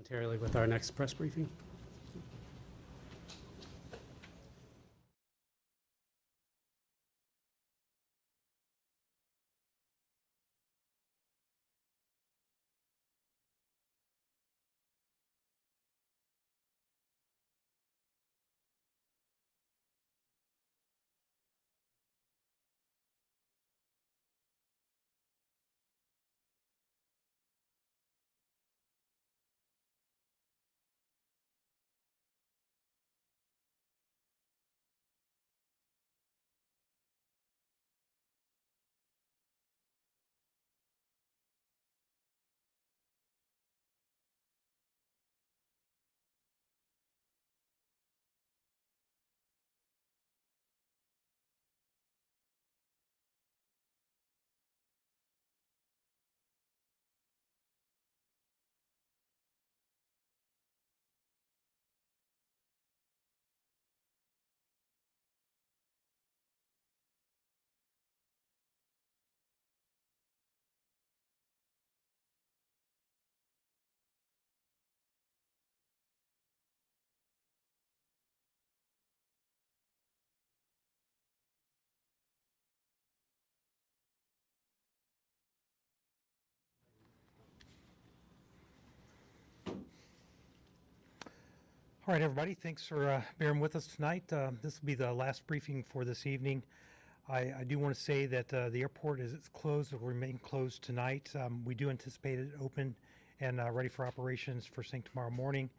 momentarily with our next press briefing. All right, everybody, thanks for bearing with us tonight. This will be the last briefing for this evening. I do want to say that the airport is closed. It will remain closed tonight. We do anticipate it open and ready for operations first thing tomorrow morning.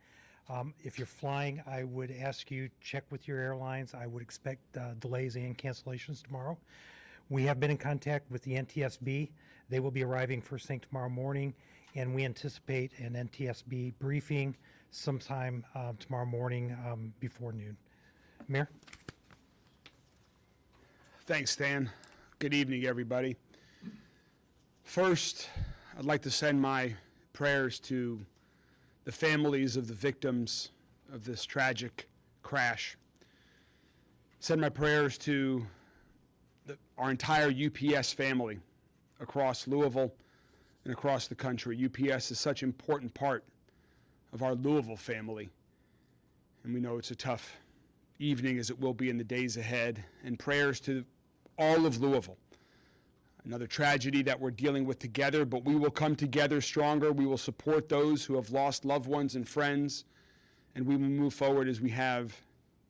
If you're flying, I would ask you check with your airlines. I would expect delays and cancellations tomorrow. We have been in contact with the NTSB. They will be arriving first thing tomorrow morning, and we anticipate an NTSB briefing sometime tomorrow morning before noon. Mayor? Thanks, Stan. Good evening, everybody. First, I'd like to send my prayers to the families of the victims of this tragic crash. Send my prayers to our entire UPS family across Louisville and across the country. UPS is such an important part of our Louisville family, and we know it's a tough evening as it will be in the days ahead. And prayers to all of Louisville. Another tragedy that we're dealing with together, but we will come together stronger. We will support those who have lost loved ones and friends, and we will move forward as we have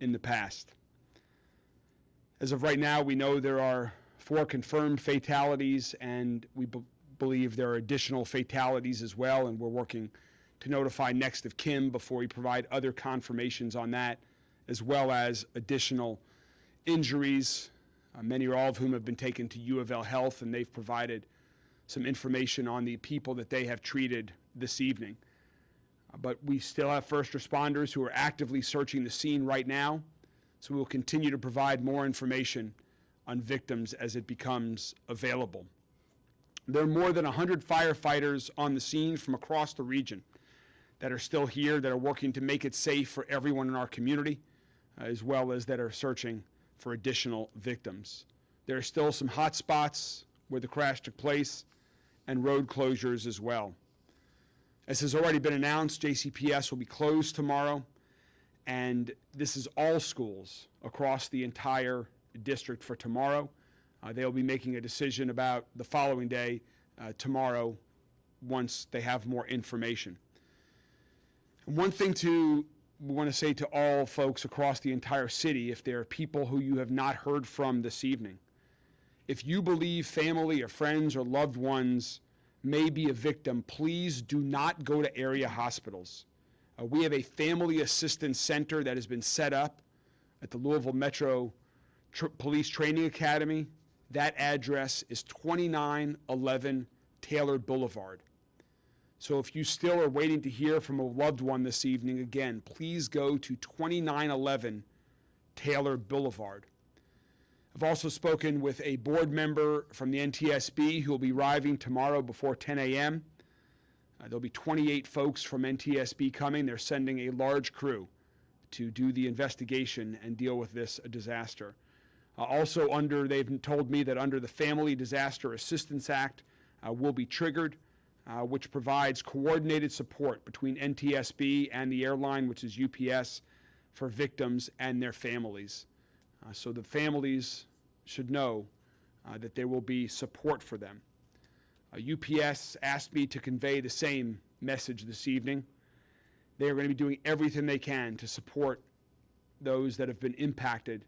in the past. As of right now, we know there are 4 confirmed fatalities, and we believe there are additional fatalities as well, and we're working to notify next of kin before we provide other confirmations on that, as well as additional injuries, many or all of whom have been taken to U of L Health, and they've provided some information on the people that they have treated this evening. But we still have first responders who are actively searching the scene right now, so we will continue to provide more information on victims as it becomes available. There are more than 100 firefighters on the scene from across the region that are still here, that are working to make it safe for everyone in our community, as well as that are searching for additional victims. There are still some hot spots where the crash took place and road closures as well. As has already been announced, JCPS will be closed tomorrow, and this is all schools across the entire district for tomorrow. They'll be making a decision about the following day, tomorrow, once they have more information. One thing we want to say to all folks across the entire city, if there are people who you have not heard from this evening, if you believe family or friends or loved ones may be a victim, please do not go to area hospitals. We have a family assistance center that has been set up at the Louisville Metro Police Training Academy. That address is 2911 Taylor Boulevard. So if you still are waiting to hear from a loved one this evening, again, please go to 2911 Taylor Boulevard. I've also spoken with a board member from the NTSB who will be arriving tomorrow before 10 a.m. There'll be 28 folks from NTSB coming. They're sending a large crew to do the investigation and deal with this disaster. Also, they've told me that under the Family Disaster Assistance Act will be triggered. which provides coordinated support between NTSB and the airline, which is UPS, for victims and their families. So the families should know that there will be support for them. UPS asked me to convey the same message this evening. They are going to be doing everything they can to support those that have been impacted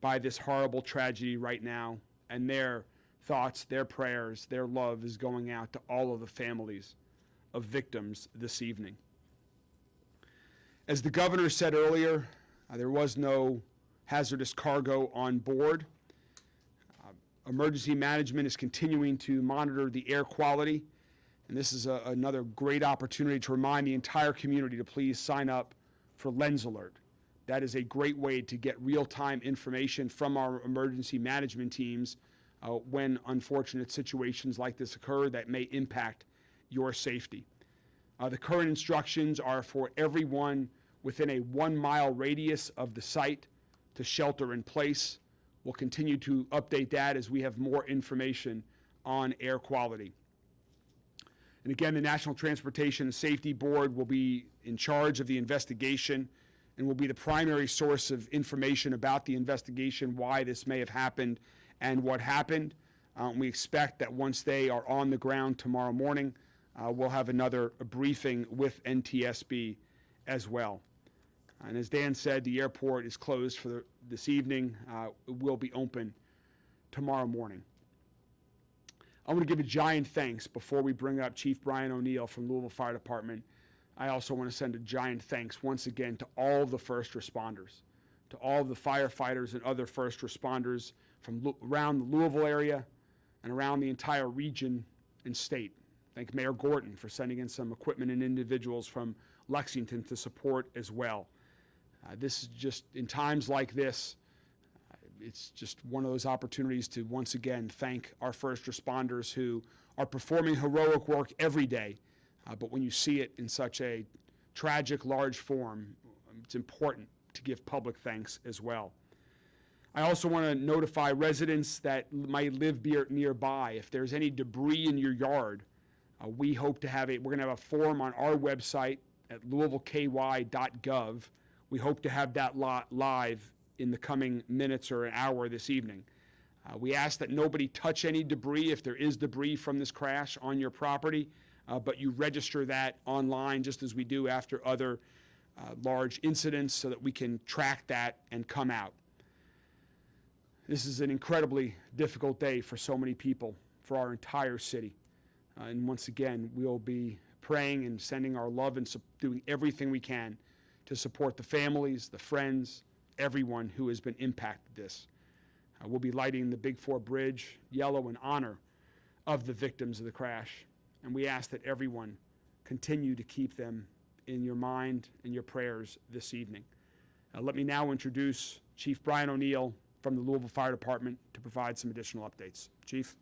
by this horrible tragedy right now, and their thoughts, their prayers, their love is going out to all of the families of victims this evening. As the governor said earlier, there was no hazardous cargo on board. Emergency management is continuing to monitor the air quality, and this is another great opportunity to remind the entire community to please sign up for Lens Alert. That is a great way to get real-time information from our emergency management teams when unfortunate situations like this occur that may impact your safety. The current instructions are for everyone within a 1-mile radius of the site to shelter in place. We'll continue to update that as we have more information on air quality. And again, the National Transportation Safety Board will be in charge of the investigation and will be the primary source of information about the investigation, why this may have happened and what happened. We expect that once they are on the ground tomorrow morning, we'll have another briefing with NTSB as well. And as Dan said, the airport is closed for this evening. It will be open tomorrow morning. I want to give a giant thanks before we bring up Chief Brian O'Neill from Louisville Fire Department. I also want to send a giant thanks once again to all of the first responders, to all of the firefighters and other first responders from around the Louisville area and around the entire region and state. Thank Mayor Gorton for sending in some equipment and individuals from Lexington to support as well. This is just, in times like this, it's just one of those opportunities to once again thank our first responders who are performing heroic work every day. But when you see it in such a tragic, large form, it's important to give public thanks as well. I also want to notify residents that might live nearby. If there's any debris in your yard, we hope to have we're going to have a form on our website at louisvilleky.gov. We hope to have that live in the coming minutes or an hour this evening. We ask that nobody touch any debris if there is debris from this crash on your property, but you register that online just as we do after other large incidents so that we can track that and come out. This is an incredibly difficult day for so many people, for our entire city. And once again, we'll be praying and sending our love and doing everything we can to support the families, the friends, everyone who has been impacted this. We'll be lighting the Big Four Bridge yellow in honor of the victims of the crash. And we ask that everyone continue to keep them in your mind and your prayers this evening. Let me now introduce Chief Brian O'Neill from the Louisville Fire Department to provide some additional updates. Chief.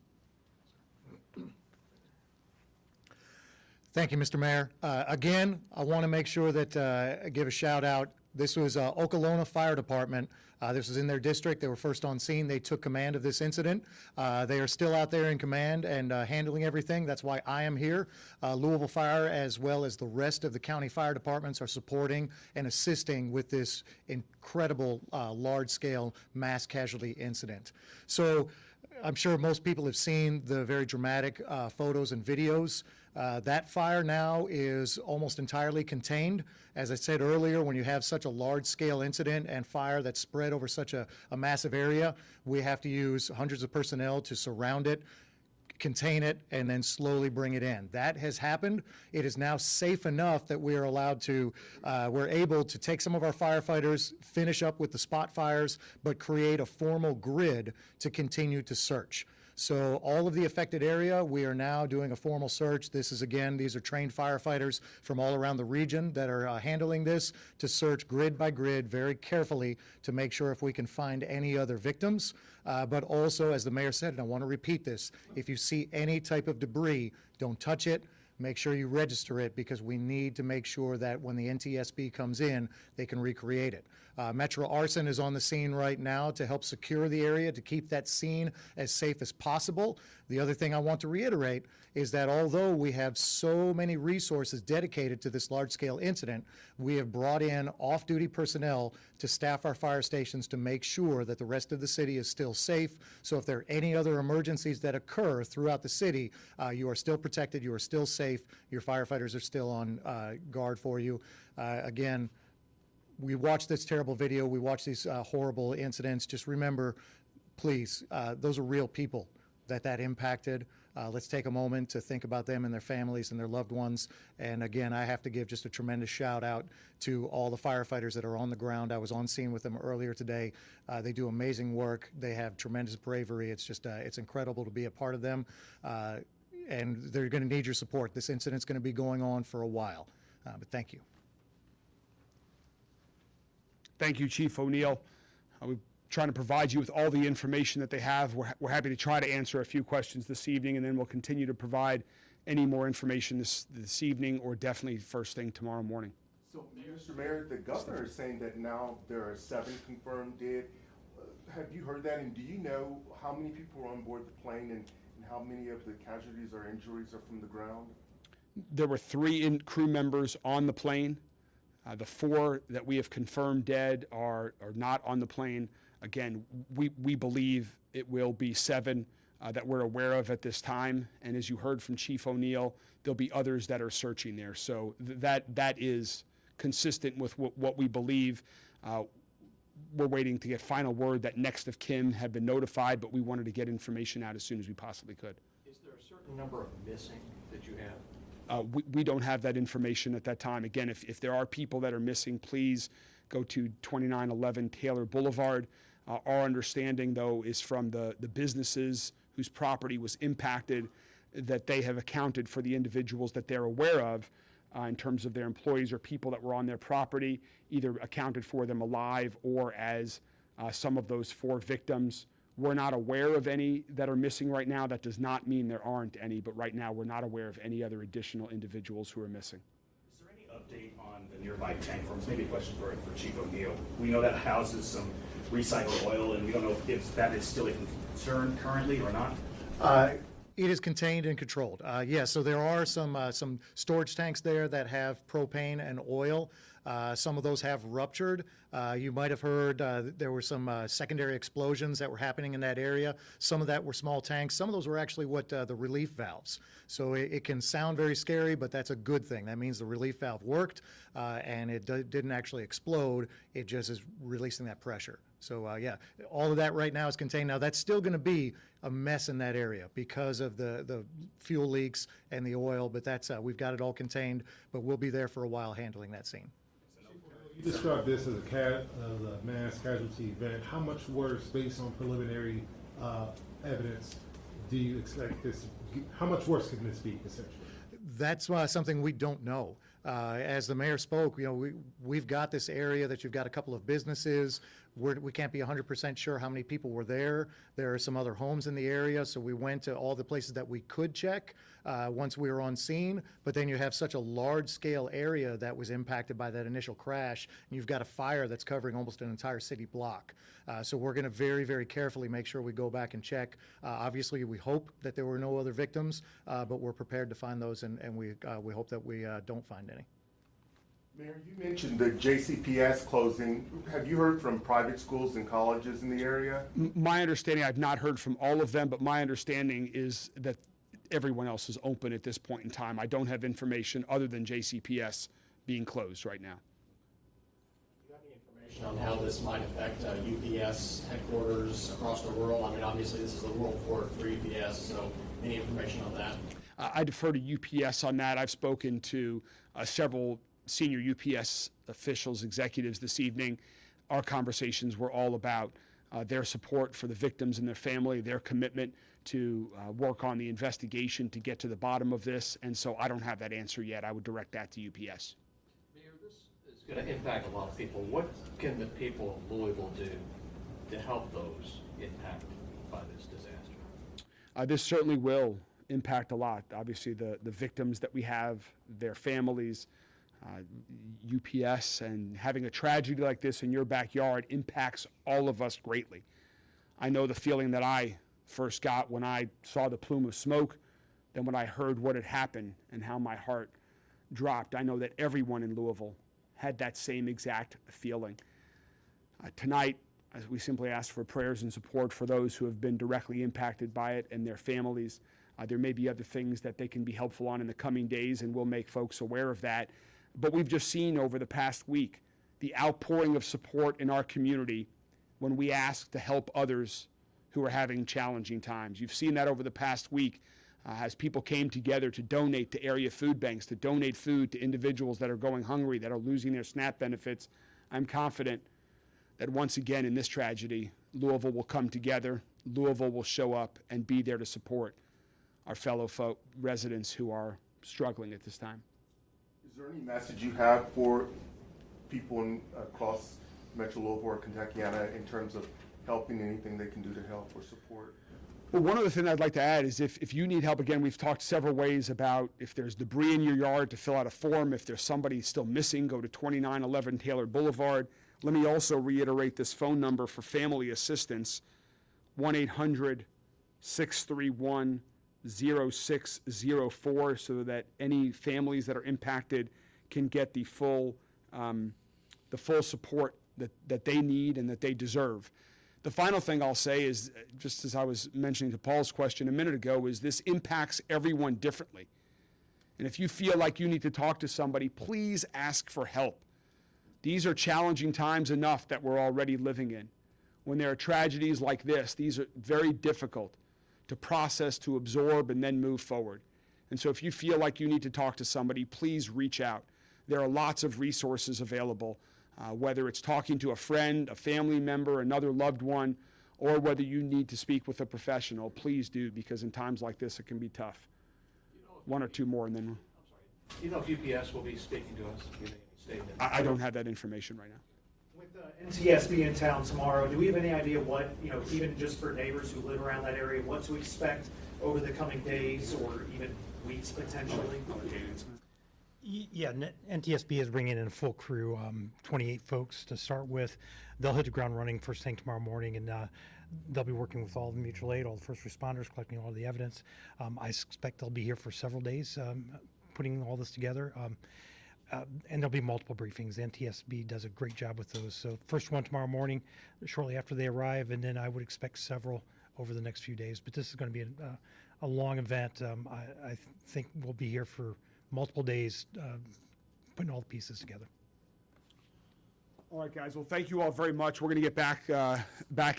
Thank you, Mr. Mayor. Again, I want to make sure that I give a shout out. This was Okolona Fire Department. This was in their district. They were first on scene. They took command of this incident. They are still out there in command and handling everything. That's why I am here. Louisville Fire, as well as the rest of the county fire departments, are supporting and assisting with this incredible large-scale mass casualty incident. So I'm sure most people have seen the very dramatic photos and videos. That fire now is almost entirely contained. As I said earlier, when you have such a large-scale incident and fire that's spread over such a massive area, we have to use hundreds of personnel to surround it, contain it, and then slowly bring it in. That has happened. It is now safe enough that we are allowed to, we're able to take some of our firefighters, finish up with the spot fires, but create a formal grid to continue to search. So all of the affected area, we are now doing a formal search. This is, again, these are trained firefighters from all around the region that are handling this to search grid by grid very carefully to make sure if we can find any other victims. But also, as the mayor said, and I want to repeat this, if you see any type of debris, don't touch it. Make sure you register it because we need to make sure that when the NTSB comes in, they can recreate it. Metro Arson is on the scene right now to help secure the area, to keep that scene as safe as possible. The other thing I want to reiterate is that although we have so many resources dedicated to this large-scale incident, we have brought in off-duty personnel to staff our fire stations to make sure that the rest of the city is still safe. So if there are any other emergencies that occur throughout the city, you are still protected, you are still safe, your firefighters are still on guard for you. Again, we watch this terrible video, we watch these horrible incidents. Just remember, please, those are real people that impacted. Let's take a moment to think about them and their families and their loved ones. And again, I have to give just a tremendous shout out to all the firefighters that are on the ground. I was on scene with them earlier today. They do amazing work. They have tremendous bravery. It's just, it's incredible to be a part of them. And they're going to need your support. This incident's going to be going on for a while. But thank you. Thank you, Chief O'Neill. We're trying to provide you with all the information that they have. We're happy to try to answer a few questions this evening, and then we'll continue to provide any more information this evening or definitely first thing tomorrow morning. So, Mr. Mayor, the governor is saying that now there are 7 confirmed dead. Have you heard that, and do you know how many people are on board the plane and how many of the casualties or injuries are from the ground? There were 3 crew members on the plane. The 4 that we have confirmed dead are not on the plane. Again, we believe it will be 7 that we're aware of at this time. And as you heard from Chief O'Neill, there'll be others that are searching there. So that is consistent with what we believe. We're waiting to get final word that next of kin have been notified, but we wanted to get information out as soon as we possibly could. Is there a certain number of missing that you have? We don't have that information at that time. Again, if there are people that are missing, please go to 2911 Taylor Boulevard. Our understanding, though, is from the businesses whose property was impacted that they have accounted for the individuals that they're aware of in terms of their employees or people that were on their property, either accounted for them alive or as some of those 4 victims. We're not aware of any that are missing right now. That does not mean there aren't any, but right now we're not aware of any other additional individuals who are missing. Is there any update on the nearby tank farms? Maybe a question for Chief O'Neill. We know that houses some recycled oil, and we don't know if that is still a concern currently or not. It is contained and controlled. Yes, so there are some storage tanks there that have propane and oil. Some of those have ruptured. You might have heard there were some secondary explosions that were happening in that area. Some of that were small tanks. Some of those were actually the relief valves. So it can sound very scary, but that's a good thing. That means the relief valve worked and it didn't actually explode. It just is releasing that pressure. So yeah, all of that right now is contained. Now that's still going to be a mess in that area because of the fuel leaks and the oil, but that's we've got it all contained, but we'll be there for a while handling that scene. You described this as a mass casualty event. How much worse, based on preliminary evidence, do you expect this? How much worse can this be, essentially? That's something we don't know. As the mayor spoke, we've got this area that you've got a couple of businesses. We can't be 100% sure how many people were there. There are some other homes in the area, so we went to all the places that we could check once we were on scene. But then you have such a large-scale area that was impacted by that initial crash, and you've got a fire that's covering almost an entire city block. So we're going to very, very carefully make sure we go back and check. Obviously, we hope that there were no other victims, but we're prepared to find those, and we hope that we don't find any. Mayor, you mentioned the JCPS closing. Have you heard from private schools and colleges in the area? My understanding, I've not heard from all of them, but my understanding is that everyone else is open at this point in time. I don't have information other than JCPS being closed right now. Do you have any information on how this might affect UPS headquarters across the world? I mean, obviously this is the world port for UPS, so any information on that? I defer to UPS on that. I've spoken to several senior UPS officials, executives this evening. Our conversations were all about their support for the victims and their family, their commitment to work on the investigation to get to the bottom of this. And so I don't have that answer yet. I would direct that to UPS. Mayor, this is going to impact a lot of people. What can the people of Louisville do to help those impacted by this disaster? This certainly will impact a lot. Obviously, the victims that we have, their families, UPS and having a tragedy like this in your backyard impacts all of us greatly. I know the feeling that I first got when I saw the plume of smoke, then when I heard what had happened and how my heart dropped. I know that everyone in Louisville had that same exact feeling. Tonight, as we simply ask for prayers and support for those who have been directly impacted by it and their families. There may be other things that they can be helpful on in the coming days, and we'll make folks aware of that. But we've just seen over the past week the outpouring of support in our community when we ask to help others who are having challenging times. You've seen that over the past week as people came together to donate to area food banks, to donate food to individuals that are going hungry, that are losing their SNAP benefits. I'm confident that once again in this tragedy, Louisville will come together, Louisville will show up and be there to support our fellow residents who are struggling at this time. Is there any message you have for people across Metro Louisville or Kentuckiana in terms of helping, anything they can do to help or support? Well, one other thing I'd like to add is if you need help, again, we've talked several ways about if there's debris in your yard to fill out a form, if there's somebody still missing, go to 2911 Taylor Boulevard. Let me also reiterate this phone number for family assistance, 1-800-631-0604, so that any families that are impacted can get the full support that they need and that they deserve. The final thing I'll say is, just as I was mentioning to Paul's question a minute ago, is this impacts everyone differently. And if you feel like you need to talk to somebody, please ask for help. These are challenging times enough that we're already living in. When there are tragedies like this, these are very difficult to process, to absorb, and then move forward. And so if you feel like you need to talk to somebody, please reach out. There are lots of resources available, whether it's talking to a friend, a family member, another loved one, or whether you need to speak with a professional. Please do, because in times like this, it can be tough. One or two more, and then... Do you know if UPS will be speaking to us? I don't have that information right now. With the NTSB in town tomorrow, do we have any idea what, even just for neighbors who live around that area, what to expect over the coming days or even weeks potentially? Yeah, NTSB is bringing in a full crew, 28 folks to start with. They'll hit the ground running first thing tomorrow morning, and they'll be working with all the mutual aid, all the first responders, collecting all the evidence. I expect they'll be here for several days putting all this together. And there'll be multiple briefings. The NTSB does a great job with those. So first one tomorrow morning, shortly after they arrive, and then I would expect several over the next few days. But this is going to be a long event. I think we'll be here for multiple days putting all the pieces together. All right, guys. Well, thank you all very much. We're going to get back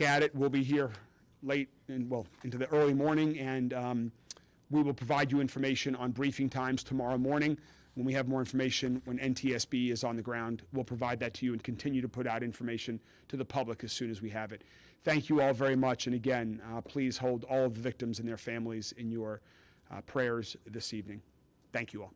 at it. We'll be here late and into the early morning, and we will provide you information on briefing times tomorrow morning. When we have more information, when NTSB is on the ground, we'll provide that to you and continue to put out information to the public as soon as we have it. Thank you all very much. And again, please hold all of the victims and their families in your prayers this evening. Thank you all.